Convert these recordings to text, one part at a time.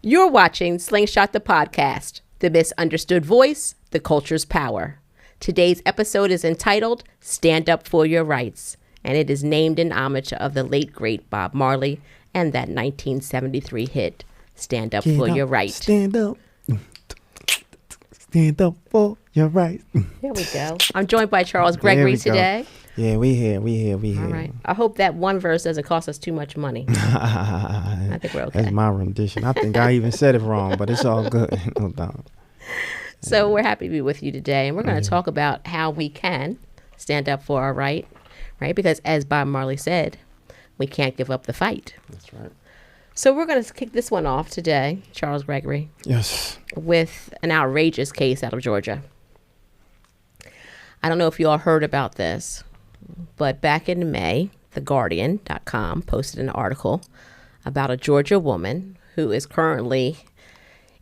You're watching Slingshot the Podcast, the misunderstood voice, the culture's power. Today's episode is entitled Stand Up for Your Rights, and it is named in homage of the late, great Bob Marley and that 1973 hit, Stand Up for Your Right. Stand up. Stand up for your rights. There we go. I'm joined by Charles Gregory today. Yeah, we here. All right. I hope that one verse doesn't cost us too much money. I think we're okay. That's my rendition. I think I even said it wrong, but it's all good. No doubt. So we're happy to be with you today, and we're going to talk about how we can stand up for our right? Because as Bob Marley said, we can't give up the fight. That's right. So we're going to kick this one off today, Charles Gregory. Yes. With an outrageous case out of Georgia. I don't know if you all heard about this, but back in May, theguardian.com posted an article about a Georgia woman who is currently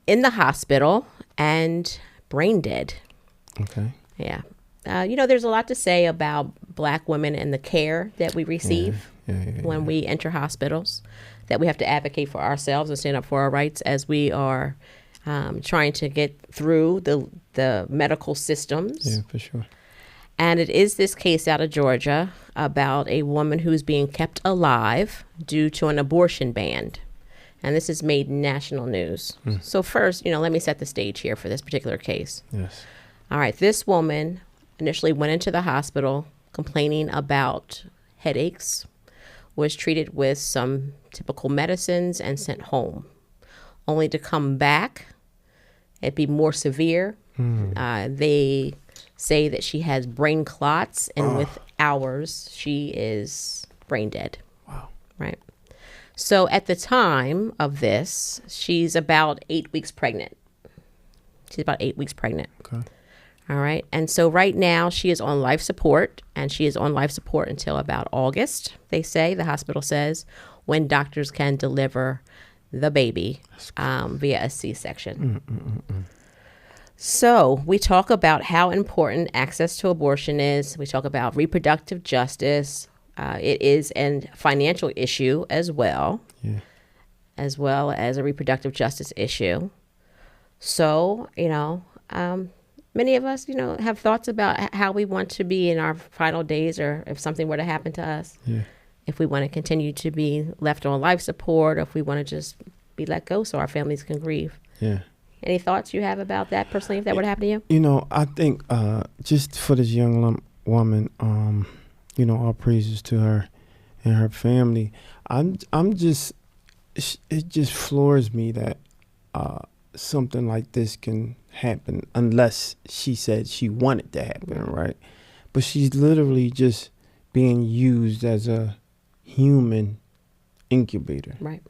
in the hospital and brain dead. Okay. Yeah. There's a lot to say about Black women and the care that we receive when we enter hospitals, that we have to advocate for ourselves and stand up for our rights as we are trying to get through the medical systems. Yeah, for sure. And it is this case out of Georgia about a woman who's being kept alive due to an abortion ban. And this has made national news. So first, let me set the stage here for this particular case. Yes. All right. This woman initially went into the hospital complaining about headaches, was treated with some typical medicines and sent home, only to come back. It'd be more severe. They say that she has brain clots, and with hours, she is brain dead. Wow. Right. So at the time of this, she's about 8 weeks pregnant. Okay. All right. And so right now she is on life support, and she is on life support until about August, they say, the hospital says, when doctors can deliver the baby via a C-section. So we talk about how important access to abortion is. We talk about reproductive justice. It is a financial issue as well as a reproductive justice issue. So, many of us, have thoughts about how we want to be in our final days, or if something were to happen to us. Yeah. If we want to continue to be left on life support, or if we want to just be let go so our families can grieve. Yeah. Any thoughts you have about that personally, if that were to happen to you? I think just for this young woman, all praises to her and her family. It just floors me that something like this can happen unless she said she wanted to happen, right? But she's literally just being used as a human incubator. Right.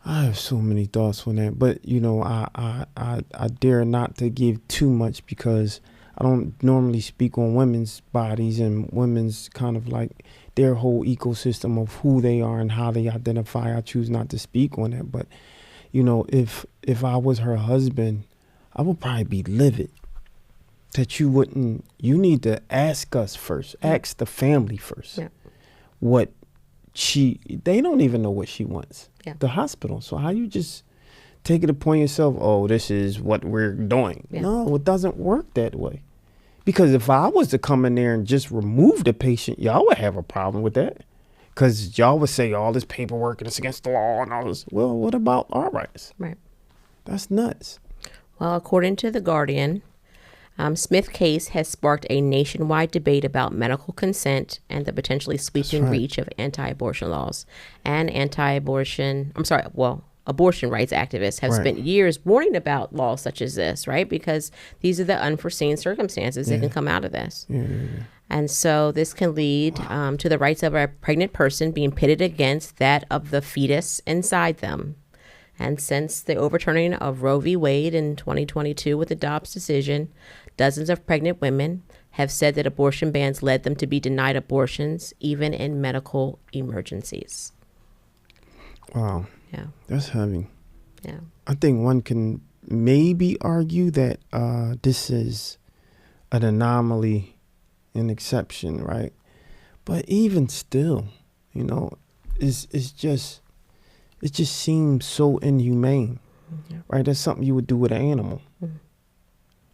I have so many thoughts on that, but I dare not to give too much, because I don't normally speak on women's bodies and women's kind of like their whole ecosystem of who they are and how they identify. I choose not to speak on that, but if I was her husband, I would probably be livid that you need to ask us first, ask the family first what they don't even know what she wants. Yeah. The hospital. So how you just take it upon yourself, oh, this is what we're doing. Yeah. No, it doesn't work that way. Because if I was to come in there and just remove the patient, y'all would have a problem with that. Because y'all would say all this paperwork and it's against the law and all this. Well, what about our rights? Right. That's nuts. Well, according to The Guardian, Smith case has sparked a nationwide debate about medical consent and the potentially sweeping reach of anti-abortion laws. And abortion rights activists have spent years warning about laws such as this, right? Because these are the unforeseen circumstances that can come out of this. Yeah. And so this can lead to the rights of a pregnant person being pitted against that of the fetus inside them. And since the overturning of Roe v. Wade in 2022 with the Dobbs decision, dozens of pregnant women have said that abortion bans led them to be denied abortions, even in medical emergencies. Wow. Yeah. That's heavy. Yeah. I think one can maybe argue that this is an anomaly, an exception, right? But even still, it's just it just seems so inhumane, right? That's something you would do with an animal.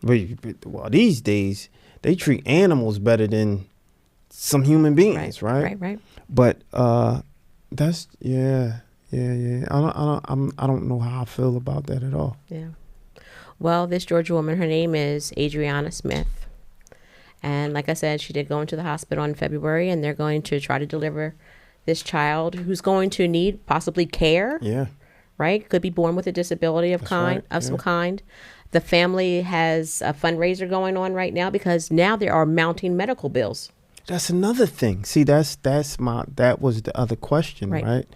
Well, these days they treat animals better than some human beings, right? Right. But that's yeah. I don't know how I feel about that at all. Yeah. Well, this Georgia woman, her name is Adriana Smith. And like I said, she did go into the hospital in February, and they're going to try to deliver this child who's going to need possibly care. Yeah. Right? Could be born with a disability of some kind. The family has a fundraiser going on right now because now there are mounting medical bills. That's another thing. See, that was the other question, right?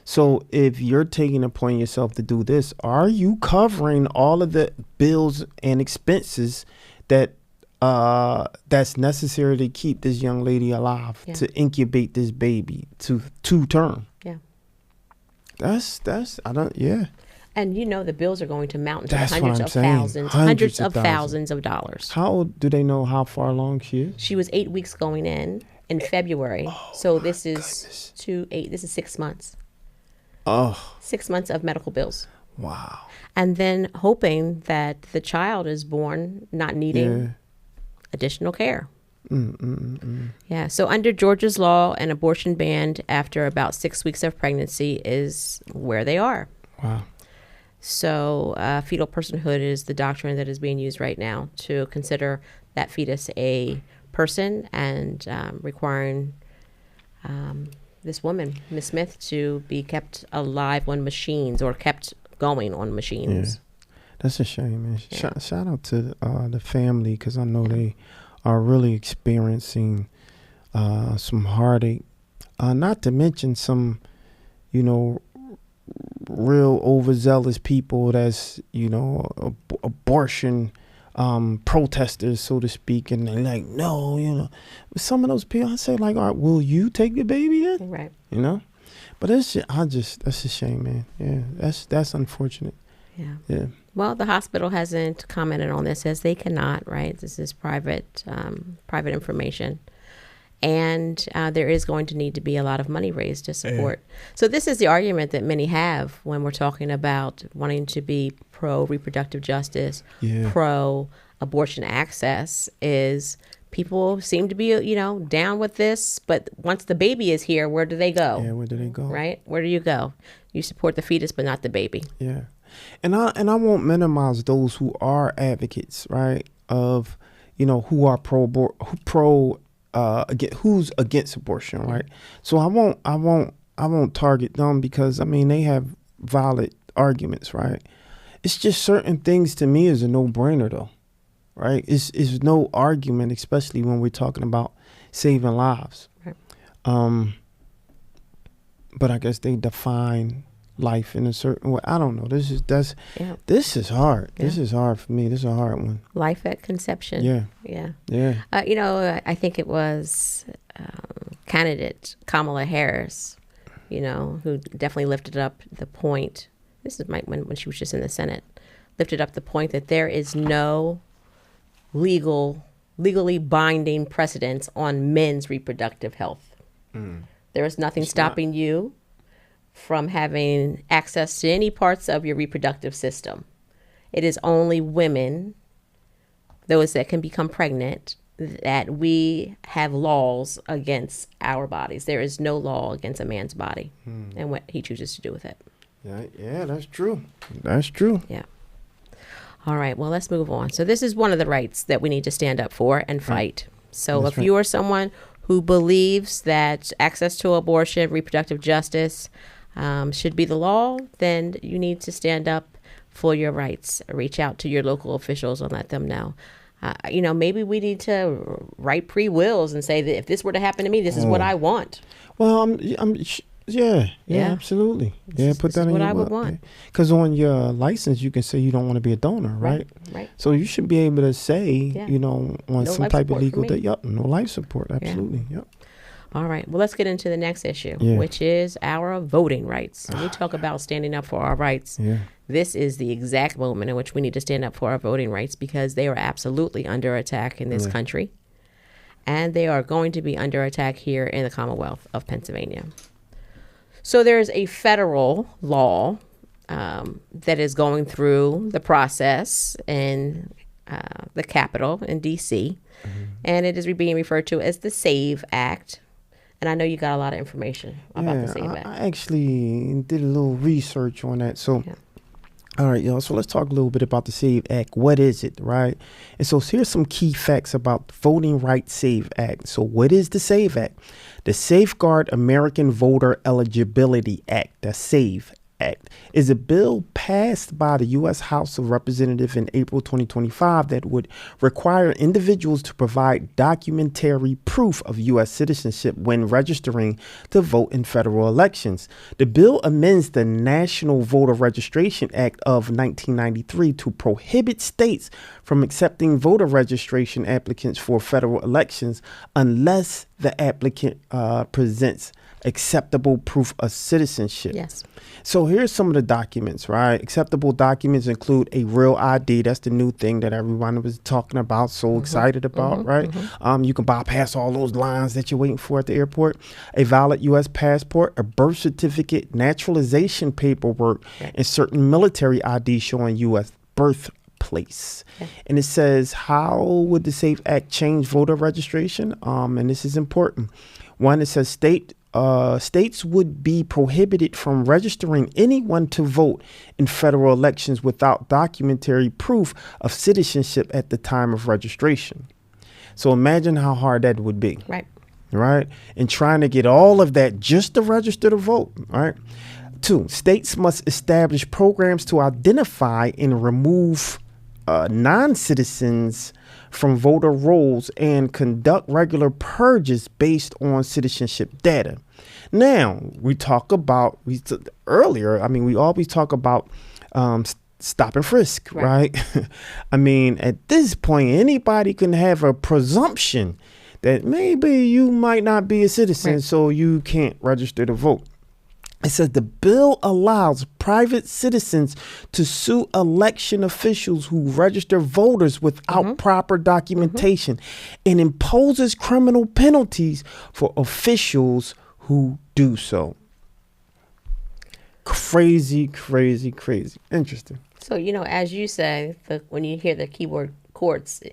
So if you're taking it upon yourself to do this, are you covering all of the bills and expenses that's necessary to keep this young lady alive, to incubate this baby to term? Yeah. That's I don't. Yeah. And the bills are going to mount into That's hundreds what I'm of saying. thousands, Hundreds of of thousands of dollars. How do they know how far along she is? She was 8 weeks going in February. So this is 6 months. Oh. 6 months of medical bills. Wow. And then hoping that the child is born not needing additional care. Yeah. So under Georgia's law, an abortion banned after about 6 weeks of pregnancy is where they are. Wow. So fetal personhood is the doctrine that is being used right now to consider that fetus a person and requiring this woman, Ms. Smith, to be kept alive on machines or kept going on machines. Yeah. That's a shame, man. Yeah. Shout out to the family, because I know they are really experiencing some heartache. Not to mention some, real overzealous people that's, abortion protesters, so to speak, and they're like, no, some of those people, I say, like, all right, will you take the baby then? Right. But that's a shame, man. Yeah, that's unfortunate. Yeah. Well, the hospital hasn't commented on this, as they cannot, right? This is private information. And there is going to need to be a lot of money raised to support. So this is the argument that many have when we're talking about wanting to be pro-reproductive justice, pro-abortion access, is people seem to be, down with this. But once the baby is here, where do they go? Yeah, where do they go? Right? Where do you go? You support the fetus, but not the baby. Yeah. And I won't minimize those who are advocates, right, of, who are who's against abortion, right? So I won't target them, because they have valid arguments, right? It's just certain things to me is a no-brainer, though, right? It's no argument, especially when we're talking about saving lives. Right. But I guess they define life in a certain way. I don't know. This is hard. Yeah. This is hard for me. This is a hard one. Life at conception. Yeah. I think it was candidate Kamala Harris, who definitely lifted up the point. This is when she was just in the Senate, lifted up the point that there is no legally binding precedence on men's reproductive health. There is nothing stopping you from having access to any parts of your reproductive system. It is only women, those that can become pregnant, that we have laws against our bodies. There is no law against a man's body and what he chooses to do with it. Yeah, that's true. That's true. Yeah. All right, well, let's move on. So this is one of the rights that we need to stand up for and fight. So if you are someone who believes that access to abortion, reproductive justice should be the law, then you need to stand up for your rights. Reach out to your local officials and let them know. Maybe we need to write pre-wills and say that if this were to happen to me, this is what I want. Well, yeah, absolutely. Put that in what your I would want. Because on your license, you can say you don't want to be a donor, right? Right. So you should be able to say, on no some type of legal, no life support. Absolutely. Yep. All right. Well, let's get into the next issue, which is our voting rights. When we talk about standing up for our rights, this is the exact moment in which we need to stand up for our voting rights, because they are absolutely under attack in this country. And they are going to be under attack here in the Commonwealth of Pennsylvania. So there's a federal law that is going through the process in the Capitol in D.C., and it is being referred to as the SAVE Act. And I know you got a lot of information about the SAVE Act. I actually did a little research on that. So, all right, y'all. So let's talk a little bit about the SAVE Act. What is it, right? And so here's some key facts about the Voting Rights SAVE Act. So what is the SAVE Act? The Safeguard American Voter Eligibility Act, the SAVE Act, is a bill passed by the U.S. House of Representatives in April 2025 that would require individuals to provide documentary proof of U.S. citizenship when registering to vote in federal elections. The bill amends the National Voter Registration Act of 1993 to prohibit states from accepting voter registration applicants for federal elections unless the applicant presents acceptable proof of citizenship. Yes. So here's some of the documents, right? Acceptable documents include a real ID. That's the new thing that everyone was talking about, so excited about, right? You can bypass all those lines that you're waiting for at the airport. A valid U.S. passport, a birth certificate, naturalization paperwork, and certain military ID showing U.S. birthplace. And it says, how would the SAFE Act change voter registration? And this is important. One, it says states would be prohibited from registering anyone to vote in federal elections without documentary proof of citizenship at the time of registration. So imagine how hard that would be. Right. And trying to get all of that just to register to vote. Right. 2, states must establish programs to identify and remove non-citizens from voter rolls and conduct regular purges based on citizenship data. Now, we always talk about stop and frisk, right? I mean, at this point, anybody can have a presumption that maybe you might not be a citizen, so you can't register to vote. It says the bill allows private citizens to sue election officials who register voters without proper documentation and imposes criminal penalties for officials who do so. Crazy, crazy, crazy. Interesting. So, as you say, when you hear the keyword courts,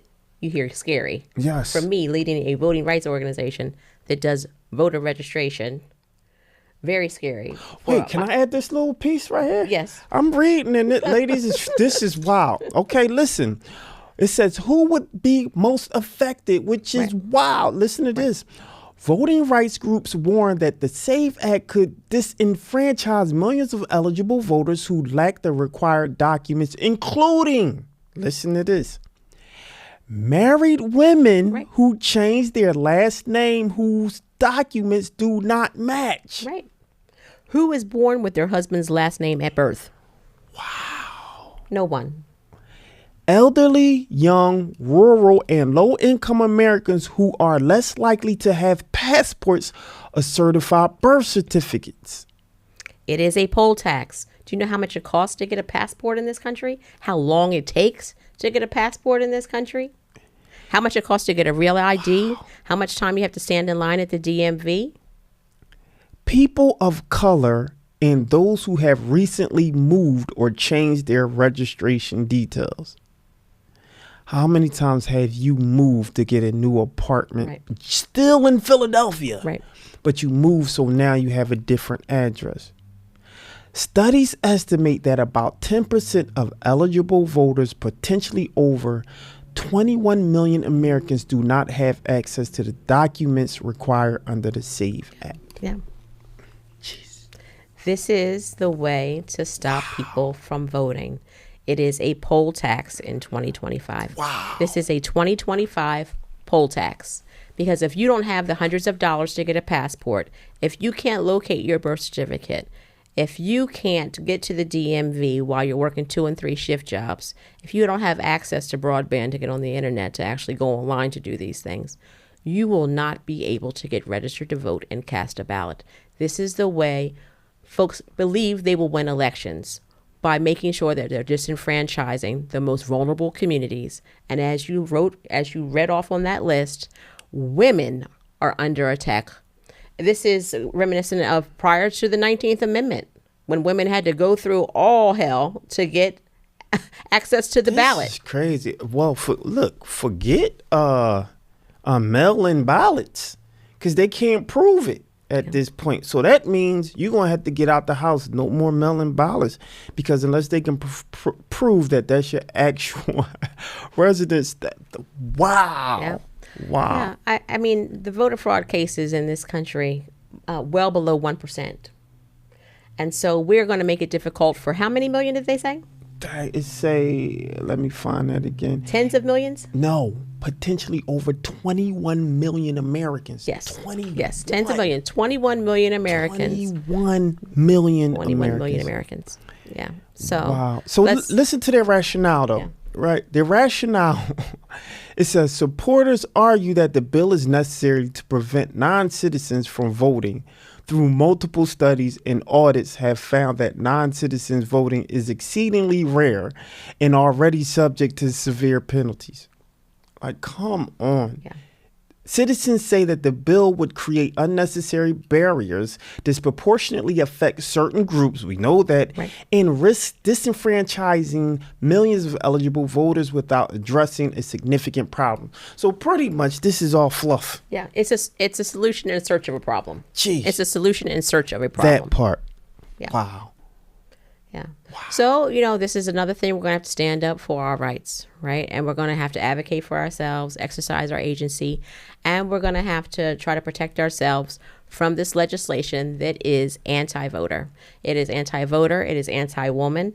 you hear scary. Yes. For me, leading a voting rights organization that does voter registration, very scary. Wait, can I add this little piece right here? Yes. I'm reading, and ladies, this is wild. Okay, listen. It says who would be most affected, which is wild. Listen to this. Voting rights groups warn that the SAVE Act could disenfranchise millions of eligible voters who lack the required documents, including, listen to this, married women who change their last name whose documents do not match. Who is born with their husband's last name at birth? Wow. No one. Elderly, young, rural, and low-income Americans who are less likely to have passports or certified birth certificates. It is a poll tax. Do you know how much it costs to get a passport in this country? How long it takes to get a passport in this country? How much it costs to get a real ID? Wow. How much time you have to stand in line at the DMV? People of color and those who have recently moved or changed their registration details. How many times have you moved to get a new apartment, still in Philadelphia, but you moved so now you have a different address? Studies estimate that about 10% of eligible voters, potentially over 21 million Americans, do not have access to the documents required under the SAVE Act. Jeez. This is the way to stop people from voting. It is a poll tax in 2025. Wow. This is a 2025 poll tax. Because if you don't have the hundreds of dollars to get a passport, if you can't locate your birth certificate, if you can't get to the DMV while you're working 2 and 3 shift jobs, if you don't have access to broadband to get on the internet to actually go online to do these things, you will not be able to get registered to vote and cast a ballot. This is the way folks believe they will win elections, by making sure that they're disenfranchising the most vulnerable communities. And as you read off on that list, women are under attack. This is reminiscent of prior to the 19th Amendment, when women had to go through all hell to get access to the ballot. This is crazy. Well, forget mail-in ballots, because they can't prove it at this point. So that means you're going to have to get out the house. No more mail-in ballots, because unless they can prove that that's your actual residence. Wow. Yeah. Wow. Yeah. I mean, the voter fraud cases in this country, well below 1%. And so we're going to make it difficult for how many million did they say? Let me find that again. Tens of millions? No, potentially over 21 million Americans. Yes. Tens of millions. 21 million Americans. 21 million 21 million Americans. Yeah. So, wow. So listen to their rationale, though. Yeah. Right. Their rationale, it says supporters argue that the bill is necessary to prevent non-citizens from voting. Through multiple studies and audits have found that non-citizens voting is exceedingly rare and already subject to severe penalties. Like, come on. Yeah. Citizens say that the bill would create unnecessary barriers, disproportionately affect certain groups, we know that, right, and risk disenfranchising millions of eligible voters without addressing a significant problem. So pretty much this is all fluff. Yeah, it's a solution in search of a problem. Jeez. It's a solution in search of a problem. That part. Yeah. Wow. Yeah. Wow. So, this is another thing we're going to have to stand up for our rights, right? And we're going to have to advocate for ourselves, exercise our agency, and we're going to have to try to protect ourselves from this legislation that is anti-voter. It is anti-voter. It is anti-woman,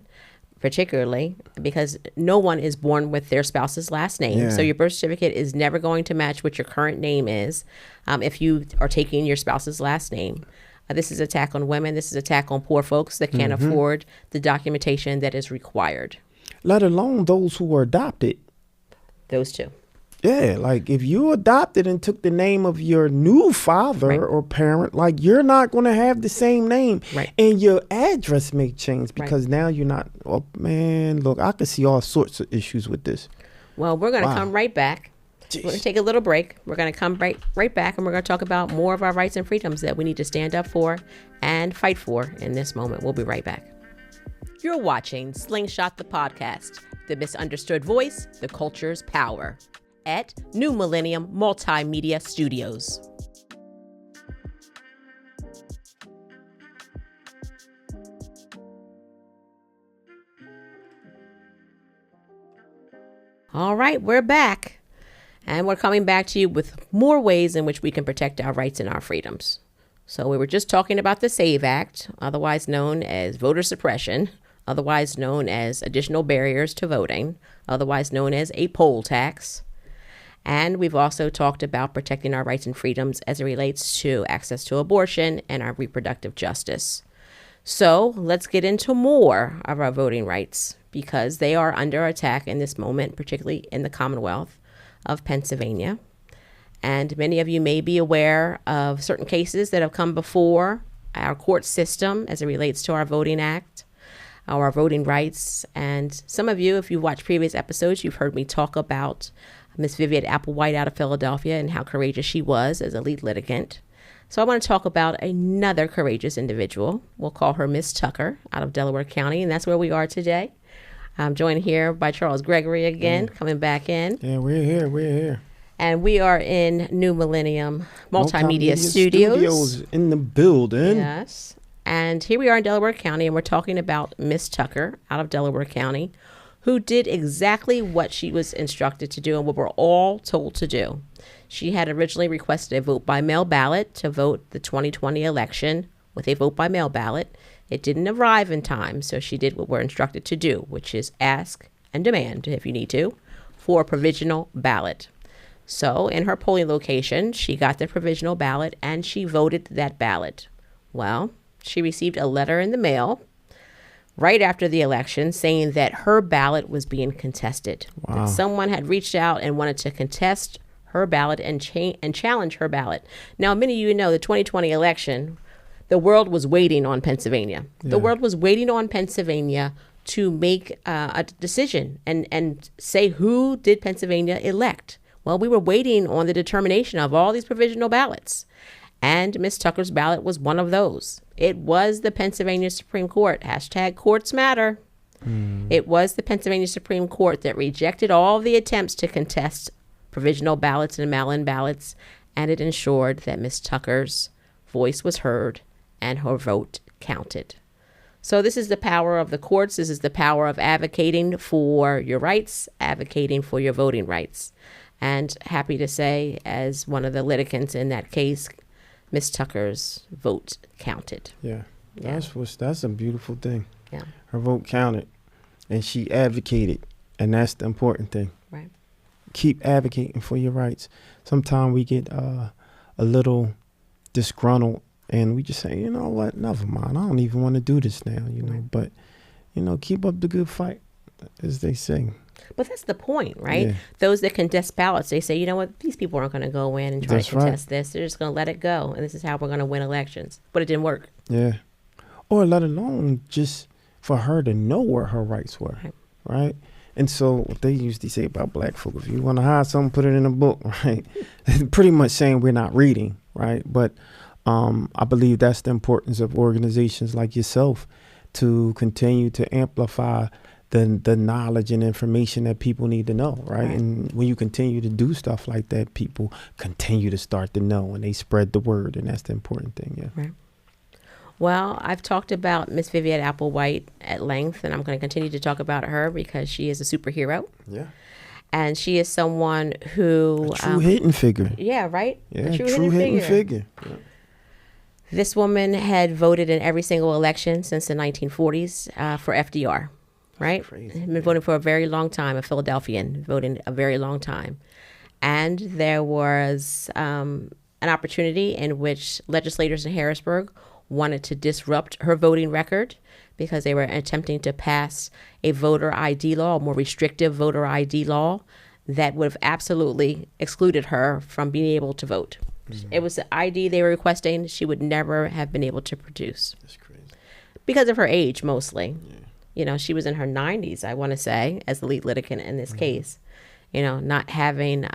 particularly because no one is born with their spouse's last name. Yeah. So your birth certificate is never going to match what your current name is if you are taking your spouse's last name. This is an attack on women. This is an attack on poor folks that can't afford the documentation that is required. Let alone those who were adopted. Those two. Yeah, like if you adopted and took the name of your new father or parent, like you're not going to have the same name. Right. And your address may change because now you're not. Oh, man, look, I can see all sorts of issues with this. Well, we're going to come right back. Jeez. We're going to take a little break. We're going to come right back, and we're going to talk about more of our rights and freedoms that we need to stand up for and fight for in this moment. We'll be right back. You're watching Slingshot the Podcast, the misunderstood voice, the culture's power, at New Millennium Multimedia Studios. All right, we're back. And we're coming back to you with more ways in which we can protect our rights and our freedoms. So we were just talking about the SAVE Act, otherwise known as voter suppression, otherwise known as additional barriers to voting, otherwise known as a poll tax. And we've also talked about protecting our rights and freedoms as it relates to access to abortion and our reproductive justice. So let's get into more of our voting rights because they are under attack in this moment, particularly in the Commonwealth of Pennsylvania. And many of you may be aware of certain cases that have come before our court system as it relates to our voting act, our voting rights. And some of you, if you've watched previous episodes, you've heard me talk about Miss Vivian Applewhite out of Philadelphia and how courageous she was as a lead litigant. So I want to talk about another courageous individual. We'll call her Miss Tucker out of Delaware County, and that's where we are today. I'm joined here by Charles Gregory again, coming back in. Yeah, we're here. And we are in New Millennium Multimedia Studios. In the building. Yes. And here we are in Delaware County, and we're talking about Miss Tucker out of Delaware County, who did exactly what she was instructed to do and what we're all told to do. She had originally requested a vote by mail ballot to vote the 2020 election with a vote by mail ballot. It didn't arrive in time, so she did what we're instructed to do, which is ask and demand, if you need to, for a provisional ballot. So in her polling location, she got the provisional ballot and she voted that ballot. Well, she received a letter in the mail right after the election saying that her ballot was being contested. Wow. That someone had reached out and wanted to contest her ballot and challenge her ballot. Now, many of you know the 2020 election, the world was waiting on Pennsylvania. Yeah. The world was waiting on Pennsylvania to make a decision and say who did Pennsylvania elect. Well, we were waiting on the determination of all these provisional ballots. And Miss Tucker's ballot was one of those. It was the Pennsylvania Supreme Court, hashtag courts matter. It was the Pennsylvania Supreme Court that rejected all the attempts to contest provisional ballots and mail-in ballots, and it ensured that Miss Tucker's voice was heard and her vote counted. So this is the power of the courts. This is the power of advocating for your rights, advocating for your voting rights. And happy to say, as one of the litigants in that case, Miss Tucker's vote counted. Yeah, that's a beautiful thing. Yeah, her vote counted, and she advocated, and that's the important thing. right. Keep advocating for your rights. Sometimes we get a little disgruntled, and we just say, you know what, never mind. I don't even want to do this now, you know. But, you know, keep up the good fight, as they say. But that's the point, right? Yeah. Those that contest ballots, they say, you know what, these people aren't going to go in and try to contest this. They're just going to let it go. And this is how we're going to win elections. But it didn't work. Yeah. Or let alone just for her to know where her rights were, right? And so what they usually say about black folk, if you want to hide something, put it in a book, right? Pretty much saying we're not reading, right? But I believe that's the importance of organizations like yourself to continue to amplify the knowledge and information that people need to know, right? And when you continue to do stuff like that, people continue to start to know, and they spread the word, and that's the important thing, yeah. Right. Well, I've talked about Miss Vivian Applewhite at length, and I'm going to continue to talk about her because she is a superhero. Yeah. And she is someone who... A true hidden figure. Yeah, right? Yeah, a true hidden figure. Yeah. This woman had voted in every single election since the 1940s for FDR, right? Crazy. Been voting for a very long time, a Philadelphian, voting a very long time. And there was an opportunity in which legislators in Harrisburg wanted to disrupt her voting record because they were attempting to pass a voter ID law, a more restrictive voter ID law that would have absolutely excluded her from being able to vote. It was the ID they were requesting she would never have been able to produce. That's crazy. Because of her age, mostly. Yeah. You know, she was in her 90s, I want to say, as the lead litigant in this case. You know, not having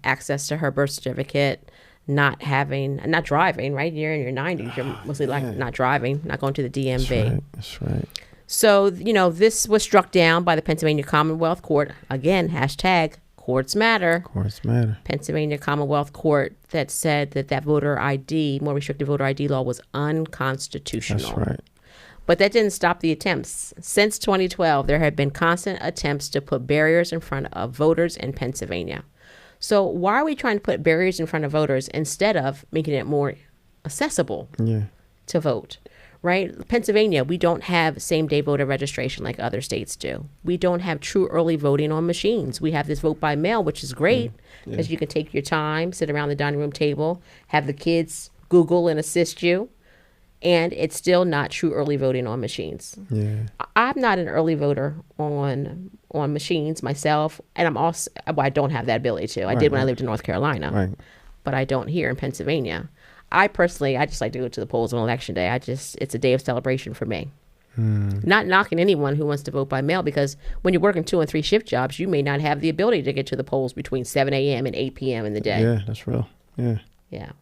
access to her birth certificate, not driving, right? You're in your 90s. You're mostly like not driving, not going to the DMV. That's right. So, you know, this was struck down by the Pennsylvania Commonwealth Court. Again, hashtag courts matter. Courts matter. Pennsylvania Commonwealth Court that said that voter ID, more restrictive voter ID law was unconstitutional. That's right. But that didn't stop the attempts. Since 2012, there have been constant attempts to put barriers in front of voters in Pennsylvania. So why are we trying to put barriers in front of voters instead of making it more accessible to vote, right? Pennsylvania, we don't have same-day voter registration like other states do. We don't have true early voting on machines. We have this vote by mail, which is great because you can take your time, sit around the dining room table, have the kids Google and assist you. And it's still not true early voting on machines. Yeah. I'm not an early voter on machines myself, and I'm also, well, I don't have that ability to. I did when I lived in North Carolina, but I don't here in Pennsylvania. I just like to go to the polls on election day. It's a day of celebration for me. Not knocking anyone who wants to vote by mail, because when you're working 2 and 3 shift jobs, you may not have the ability to get to the polls between 7 a.m. and 8 p.m. in the day. Yeah, that's real. Yeah. Yeah.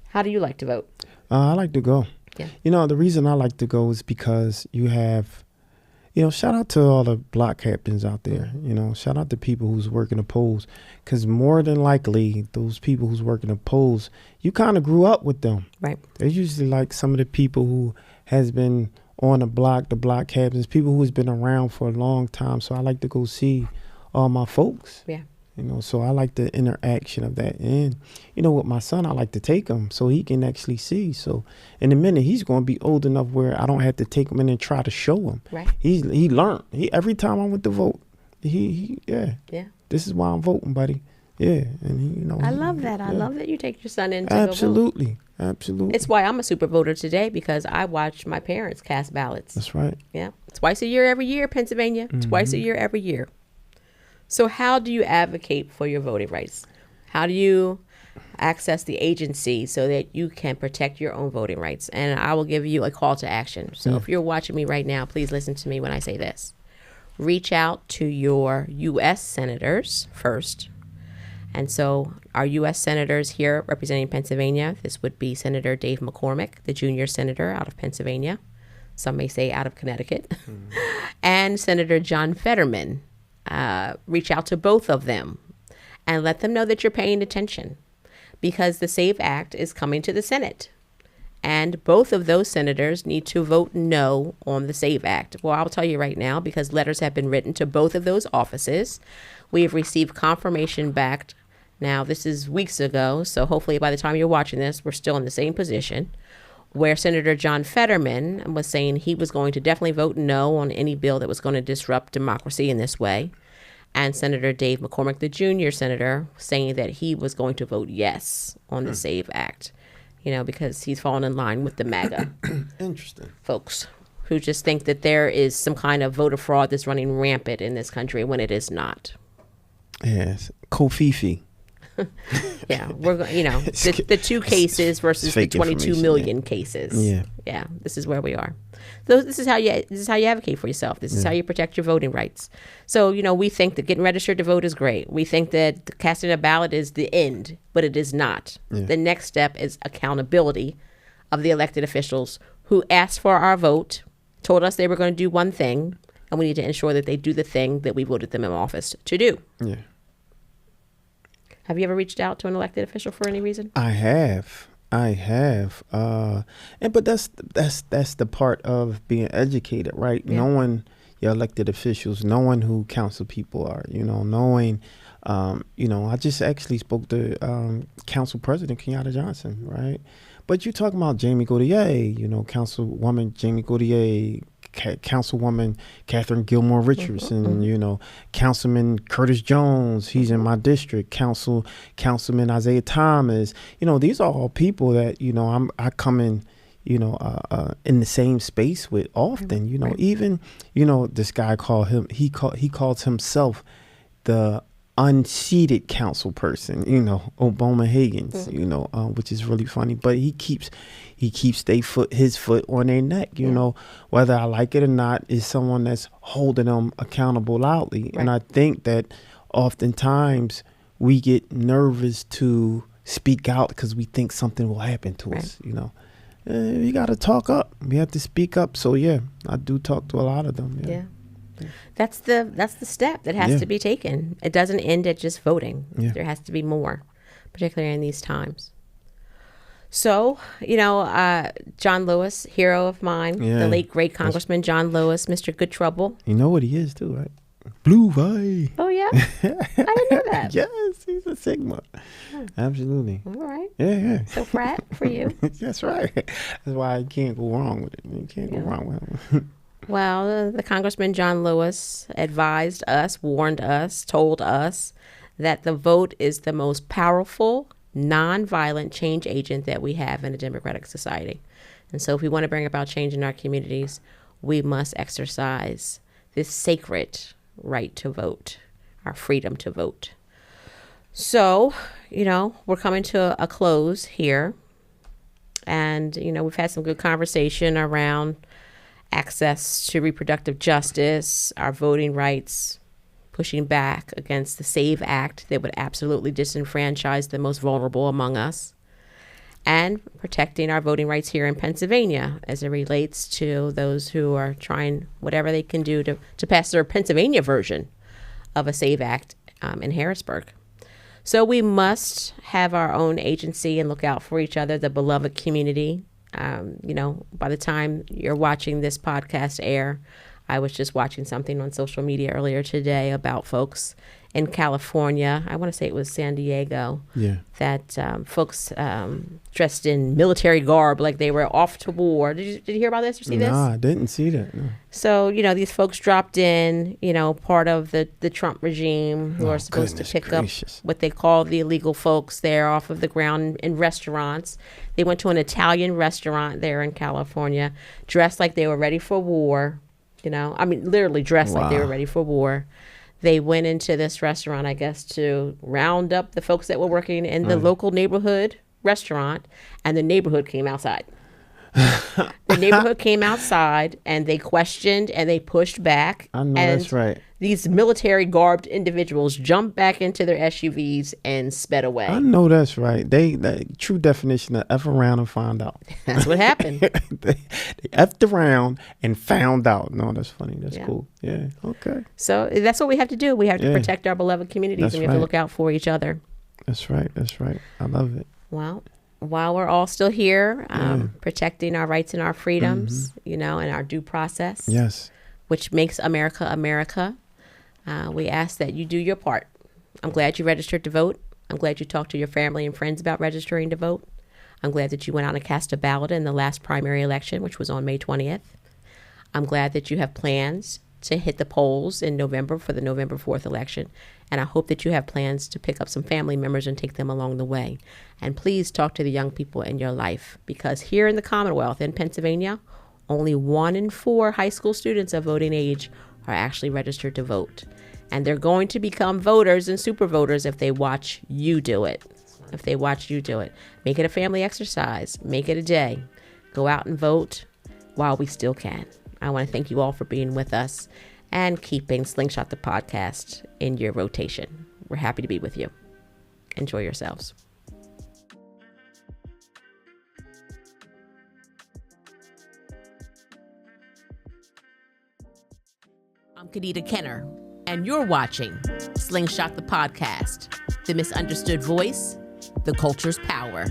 How do you like to vote? I like to go. Yeah. You know, the reason I like to go is because you have, you know, shout out to all the block captains out there. You know, shout out to people who's working the polls, because more than likely those people who's working the polls, you kind of grew up with them. Right. They're usually like some of the people who has been on the block captains, people who's been around for a long time. So I like to go see all my folks. Yeah. You know, so I like the interaction of that. And, you know, with my son, I like to take him so he can actually see. So in a minute, he's going to be old enough where I don't have to take him in and try to show him. Right. He learned. Every time I went to vote, Yeah. This is why I'm voting, buddy. Yeah. And he, you know. I love that. I love that you take your son in to Absolutely. go vote. Absolutely. It's why I'm a super voter today, because I watch my parents cast ballots. That's right. Yeah. Twice a year, every year, Pennsylvania. Twice a year, every year. So how do you advocate for your voting rights? How do you access the agency so that you can protect your own voting rights? And I will give you a call to action. So if you're watching me right now, please listen to me when I say this. Reach out to your U.S. senators first And so our U.S. senators here representing Pennsylvania, this would be Senator Dave McCormick, the junior senator out of Pennsylvania. Some may say out of Connecticut. And Senator John Fetterman. Reach out to both of them and let them know that you're paying attention, because the SAVE Act is coming to the Senate. And both of those senators need to vote no on the SAVE Act. Well, I'll tell you right now, because letters have been written to both of those offices. We have received confirmation back. Now, this is weeks ago, so hopefully by the time you're watching this, we're still in the same position, where Senator John Fetterman was saying he was going to definitely vote no on any bill that was going to disrupt democracy in this way. And Senator Dave McCormick, the junior senator, saying that he was going to vote yes on the SAVE Act, because he's fallen in line with the MAGA Interesting folks who just think that there is some kind of voter fraud that's running rampant in this country when it is not. Yes, Kofifi. Yeah, we're the 2 cases versus the 22 million cases. Yeah, this is where we are. So this is how you advocate for yourself. This is how you protect your voting rights. So we think that getting registered to vote is great. We think that casting a ballot is the end, but it is not. The next step is accountability of the elected officials who asked for our vote, told us they were going to do one thing, and we need to ensure that they do the thing that we voted them in office to do. Yeah. Have you ever reached out to an elected official for any reason? I have. But that's the part of being educated, right? Yeah. Knowing your elected officials, knowing who council people are, knowing, I just actually spoke to Council President Kenyatta Johnson, right? But you're talking about Jamie Gautier, Councilwoman Jamie Gautier, Councilwoman Catherine Gilmore Richardson, Councilman Curtis Jones, he's in my district, Councilman Isaiah Thomas, these are all people that, I come in, in the same space with often, Right. Even, this guy he calls himself the unseated council person, Obama Higgins, which is really funny, but he keeps his foot on their neck, whether I like it or not, is someone that's holding them accountable loudly. Right. And I think that oftentimes we get nervous to speak out because we think something will happen to us, you got to talk up. We have to speak up. So yeah, I do talk to a lot of them. Yeah. That's the step that has to be taken. It doesn't end at just voting. Yeah. There has to be more, particularly in these times. So, John Lewis, hero of mine, the late great Congressman John Lewis, Mr. Good Trouble. You know what he is too, right? Blue eye. Oh, yeah? I didn't know that. Yes, he's a Sigma. Absolutely. All right. Yeah. So frat for you. That's right. That's why you can't go wrong with it. You can't go wrong with him. Well, the Congressman John Lewis advised us, warned us, told us that the vote is the most powerful, nonviolent change agent that we have in a democratic society. And so if we want to bring about change in our communities, we must exercise this sacred right to vote, our freedom to vote. So, we're coming to a close here. And, we've had some good conversation around access to reproductive justice, our voting rights, pushing back against the SAVE Act that would absolutely disenfranchise the most vulnerable among us, and protecting our voting rights here in Pennsylvania as it relates to those who are trying whatever they can do to pass their Pennsylvania version of a SAVE Act in Harrisburg. So we must have our own agency and look out for each other, the beloved community. By the time you're watching this podcast air, I was just watching something on social media earlier today about folks in California. I want to say it was San Diego. Yeah. That folks dressed in military garb, like they were off to war. Did you hear about this or see this? No, I didn't see that. No. So, these folks dropped in, part of the Trump regime who are supposed to pick up what they call the illegal folks there off of the ground in restaurants. They went to an Italian restaurant there in California, dressed like they were ready for war. Literally dressed like they were ready for war. They went into this restaurant, I guess, to round up the folks that were working in the local neighborhood restaurant, and the neighborhood came outside. The neighborhood came outside and they questioned and they pushed back. I know and that's right. These military garbed individuals jumped back into their SUVs and sped away. I know that's right. They true definition of F around and find out. That's what happened. they F'd around and found out. No, that's funny. That's cool. Yeah. Okay. So that's what we have to do. We have to protect our beloved communities, That's and we have to look out for each other. That's right. That's right. I love it. Well, while we're all still here, protecting our rights and our freedoms, and our due process, Yes. which makes America America, we ask that you do your part. I'm glad you registered to vote. I'm glad you talked to your family and friends about registering to vote. I'm glad that you went out and cast a ballot in the last primary election, which was on May 20th. I'm glad that you have plans to hit the polls in November for the November 4th election. And I hope that you have plans to pick up some family members and take them along the way. And please talk to the young people in your life, because here in the Commonwealth, in Pennsylvania, only 1 in 4 high school students of voting age are actually registered to vote. And they're going to become voters and super voters if they watch you do it. If they watch you do it. Make it a family exercise. Make it a day. Go out and vote while we still can. I want to thank you all for being with us and keeping Slingshot the Podcast in your rotation. We're happy to be with you. Enjoy yourselves. I'm Kadida Kenner, and you're watching Slingshot the Podcast, the misunderstood voice, the culture's power.